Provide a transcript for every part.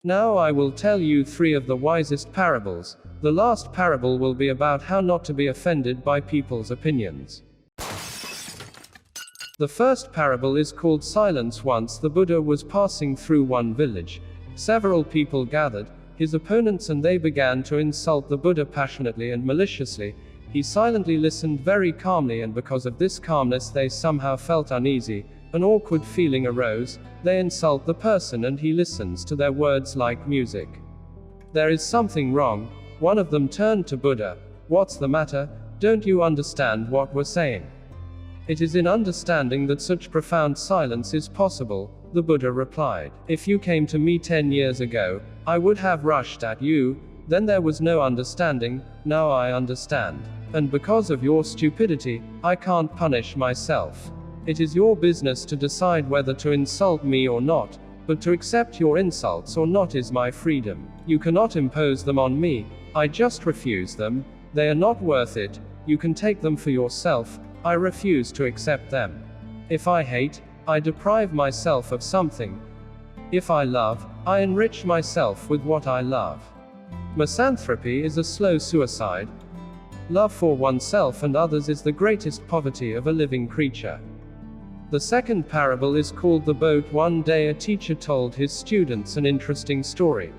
Now I will tell you 3 of the wisest parables. The last parable will be about how not to be offended by people's opinions. The first parable is called Silence. Once the Buddha was passing through one village. Several people gathered, his opponents, and they began to insult the Buddha passionately and maliciously. He silently listened very calmly, and because of this calmness they somehow felt uneasy. An awkward feeling arose. They insult the person and he listens to their words like music. There is something wrong. One of them turned to Buddha. What's the matter? Don't you understand what we're saying? It is in understanding that such profound silence is possible, the Buddha replied. If you came to me 10 years ago, I would have rushed at you. Then there was no understanding. Now I understand. And because of your stupidity, I can't punish myself. It is your business to decide whether to insult me or not, but to accept your insults or not is my freedom. You cannot impose them on me. I just refuse them. They are not worth it. You can take them for yourself. I refuse to accept them. If I hate, I deprive myself of something. If I love, I enrich myself with what I love. Misanthropy is a slow suicide. Love for oneself and others is the greatest poverty of a living creature. The second parable is called The Boat. One day a teacher told his students an interesting story.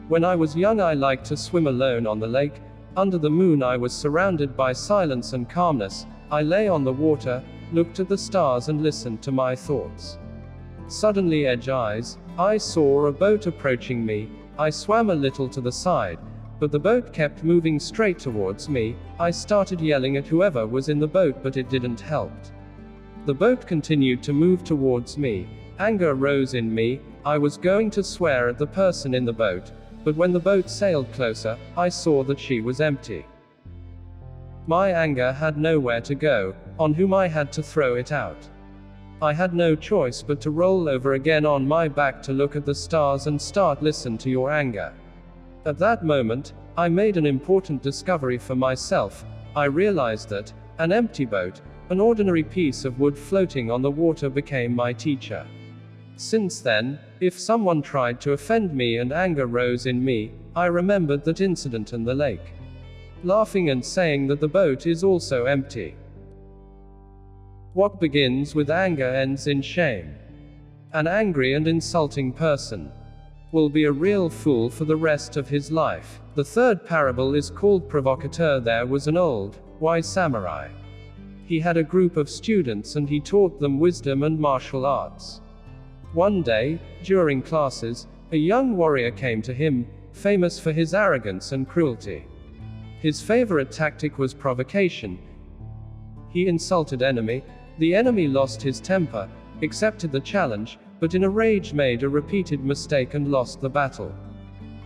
When I was young, I liked to swim alone on the lake. Under the moon, I was surrounded by silence and calmness. I lay on the water, looked at the stars and listened to my thoughts. Suddenly, I saw a boat approaching me. I swam a little to the side, but the boat kept moving straight towards me. I started yelling at whoever was in the boat, but it didn't help. The boat continued to move towards me. Anger rose in me. I was going to swear at the person in the boat, but when the boat sailed closer, I saw that she was empty. My anger had nowhere to go, on whom I had to throw it out. I had no choice but to roll over again on my back to look at the stars and start listen to your anger. At that moment, I made an important discovery for myself. I realized that an empty boat, an ordinary piece of wood floating on the water, became my teacher. Since then, if someone tried to offend me and anger rose in me, I remembered that incident in the lake, laughing and saying that the boat is also empty. What begins with anger ends in shame. An angry and insulting person will be a real fool for the rest of his life. The third parable is called Provocateur. There was an old, wise samurai. He had a group of students and he taught them wisdom and martial arts. One day, during classes, a young warrior came to him, famous for his arrogance and cruelty. His favorite tactic was provocation. He insulted enemy. The enemy lost his temper, accepted the challenge, but in a rage made a repeated mistake and lost the battle.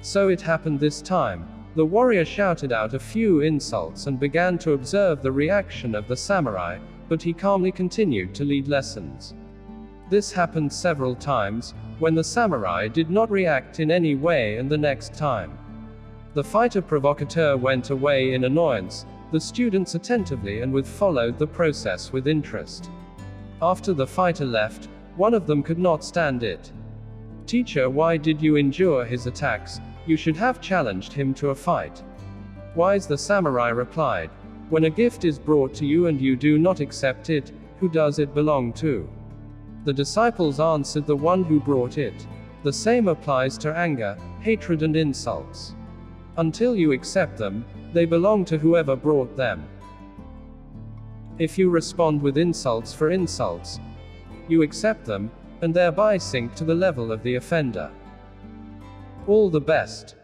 So it happened this time. The warrior shouted out a few insults and began to observe the reaction of the samurai, but he calmly continued to lead lessons. This happened several times, when the samurai did not react in any way, and the next time, the fighter provocateur went away in annoyance. The students attentively and followed the process with interest. After the fighter left, one of them could not stand it. Teacher, why did you endure his attacks? You should have challenged him to a fight. Wise, the samurai replied. When a gift is brought to you and you do not accept it, who does it belong to? The disciples answered, the one who brought it. The same applies to anger, hatred and insults. Until you accept them, they belong to whoever brought them. If you respond with insults for insults, you accept them, and thereby sink to the level of the offender. All the best.